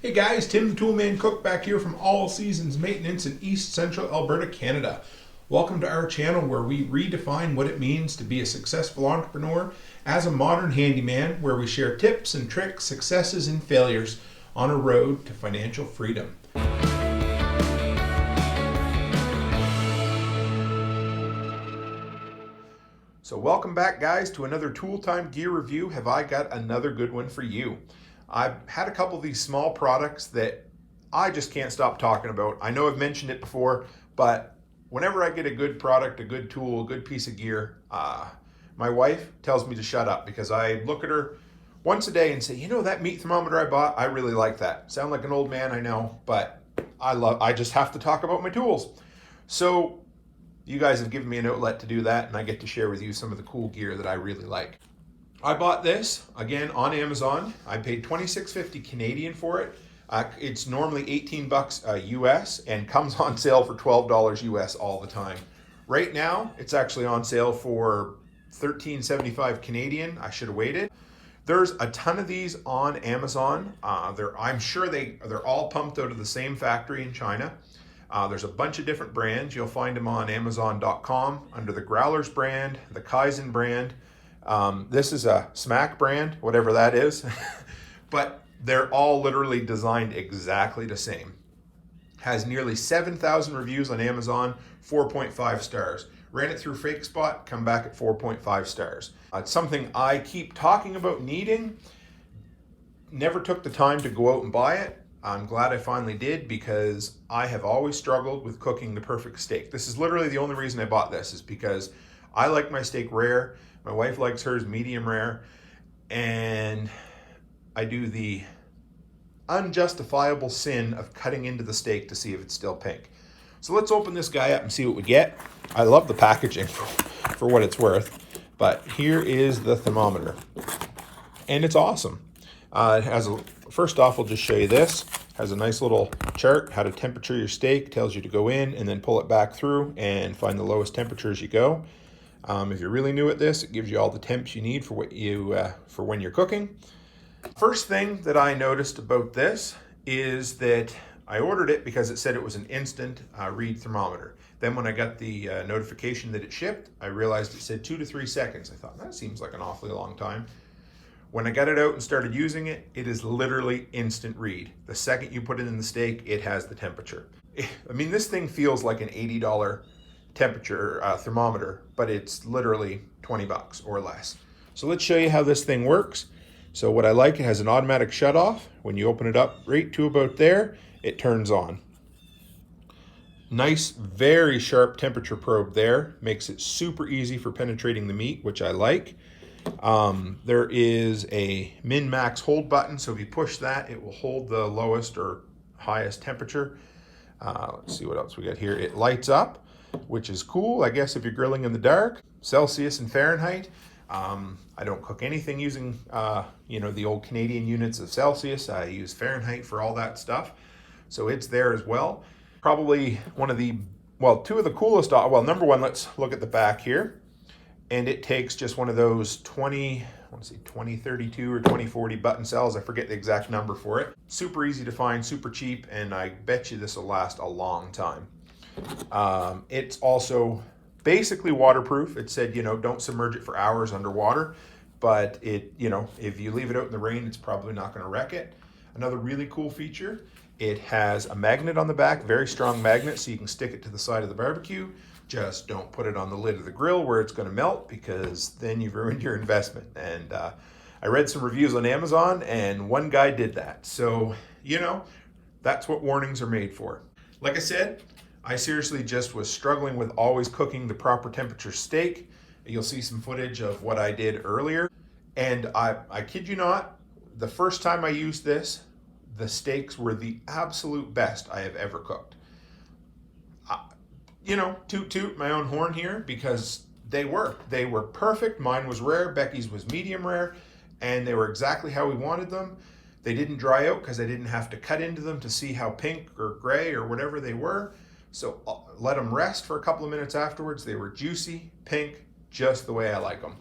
Hey guys, Tim the Toolman Cook back here from All Seasons Maintenance in East Central Alberta, Canada. Welcome to our channel where we redefine what it means to be a successful entrepreneur as a modern handyman, where we share tips and tricks, successes and failures on a road to financial freedom. So welcome back guys to another Tool Time Gear Review. Have I got another good one for you? I've had a couple of these small products that I just can't stop talking about. I know I've mentioned it before, but whenever I get a good product, a good tool, a good piece of gear, my wife tells me to shut up because I look at her once a day and say, you know, that meat thermometer I bought, I really like that. Sound like an old man, I know, but I just have to talk about my tools. So you guys have given me an outlet to do that, and I get to share with you some of the cool gear that I really like. I bought this, again, on Amazon. I paid $26.50 Canadian for it. It's normally $18 US and comes on sale for $12 US all the time. Right now, it's actually on sale for $13.75 Canadian. I should have waited. There's a ton of these on Amazon. I'm sure they're all pumped out of the same factory in China. There's a bunch of different brands. You'll find them on Amazon.com under the Growlers brand, the Kaizen brand. This is a Smak brand, whatever that is, but they're all literally designed exactly the same. Has nearly 7,000 reviews on Amazon, 4.5 stars. Ran it through FakeSpot, come back at 4.5 stars. It's something I keep talking about needing. Never took the time to go out and buy it. I'm glad I finally did because I have always struggled with cooking the perfect steak. This is literally the only reason I bought this, is because I like my steak rare. My wife likes hers medium rare, and I do the unjustifiable sin of cutting into the steak to see if it's still pink. So let's open this guy up and see what we get. I love the packaging for what it's worth, but here is the thermometer, and it's awesome. It has first off, we'll just show you this. It has a nice little chart, how to temperature your steak. Tells you to go in and then pull it back through and find the lowest temperature as you go. If you're really new at this, it gives you all the temps you need for for when you're cooking. First thing that I noticed about this is that I ordered it because it said it was an instant read thermometer. Then when I got the notification that it shipped, I realized it said 2 to 3 seconds. I thought, that seems like an awfully long time. When I got it out and started using it, it is literally instant read. The second you put it in the steak, it has the temperature. I mean, this thing feels like an $80 temperature thermometer, but it's literally 20 bucks or less. So let's show you how this thing works. So what I like, it has an automatic shut off. When you open it up right to about there, it turns on. Nice, very sharp temperature probe there. Makes it super easy for penetrating the meat, which I like. There is a min-max hold button, so if you push that, it will hold the lowest or highest temperature. Let's see what else we got here. It lights up, which is cool, I guess, if you're grilling in the dark. Celsius and Fahrenheit. I don't cook anything using, the old Canadian units of Celsius. I use Fahrenheit for all that stuff. So it's there as well. Probably one of the, two of the coolest, number one, let's look at the back here. And it takes just one of those 2032 or 2040 button cells. I forget the exact number for it. Super easy to find, super cheap, and I bet you this will last a long time. It's also basically waterproof. It said, don't submerge it for hours underwater, but if you leave it out in the rain, it's probably not going to wreck it. Another really cool feature, it has a magnet on the back, very strong magnet, so you can stick it to the side of the barbecue. Just don't put it on the lid of the grill where it's going to melt, because then you've ruined your investment. And I read some reviews on Amazon, and one guy did that. So, that's what warnings are made for. Like I said, I seriously just was struggling with always cooking the proper temperature steak. You'll see some footage of what I did earlier. And I kid you not, the first time I used this, the steaks were the absolute best I have ever cooked. Toot my own horn here, because they were perfect. Mine was rare, Becky's was medium rare, and they were exactly how we wanted them. They didn't dry out because I didn't have to cut into them to see how pink or gray or whatever they were. So let them rest for a couple of minutes afterwards. They were juicy, pink, just the way I like them.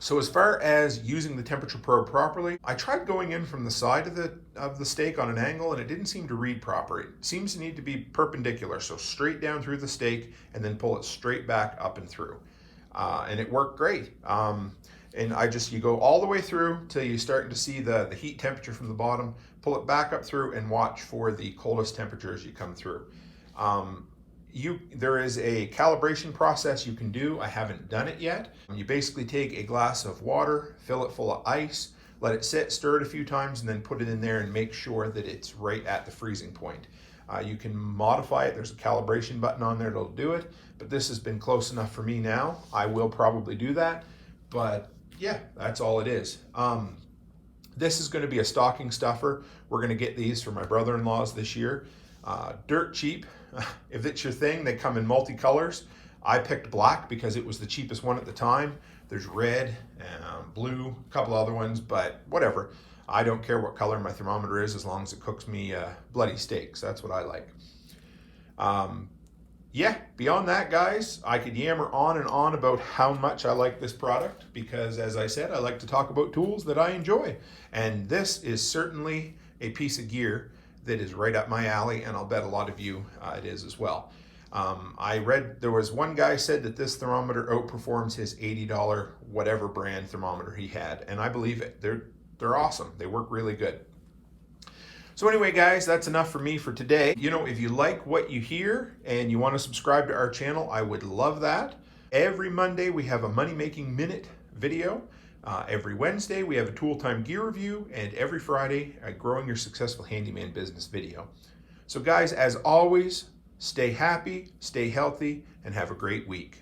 So as far as using the temperature probe properly, I tried going in from the side of the steak on an angle, and it didn't seem to read proper. It seems to need to be perpendicular, so straight down through the steak and then pull it straight back up and through. And it worked great. And you go all the way through till you're starting to see the heat temperature from the bottom, pull it back up through and watch for the coldest temperature as you come through. There is a calibration process you can do. I haven't done it yet. You basically take a glass of water, fill it full of ice, let it sit, stir it a few times, and then put it in there and make sure that it's right at the freezing point. You can modify it. There's a calibration button on there that'll do it, but this has been close enough for me now. I will probably do that, but yeah, that's all it is. This is going to be a stocking stuffer. We're going to get these for my brother-in-law's this year. Dirt cheap. If it's your thing, they come in multicolors. I picked black because it was the cheapest one at the time. There's red, blue, a couple other ones, but whatever. I don't care what color my thermometer is as long as it cooks me bloody steaks. That's what I like. Yeah, beyond that, guys, I could yammer on and on about how much I like this product because, as I said, I like to talk about tools that I enjoy. And this is certainly a piece of gear that is right up my alley, and I'll bet a lot of you it is as well. I read there was one guy said that this thermometer outperforms his $80 whatever brand thermometer he had, and I believe it. They're awesome. They work really good. So anyway, guys, that's enough for me for today. You know, if you like what you hear and you want to subscribe to our channel, I would love that. Every Monday we have a Money Making Minute video. Every Wednesday we have a Tool Time Gear review, and every Friday a Growing Your Successful Handyman Business video. So guys, as always, stay happy, stay healthy, and have a great week.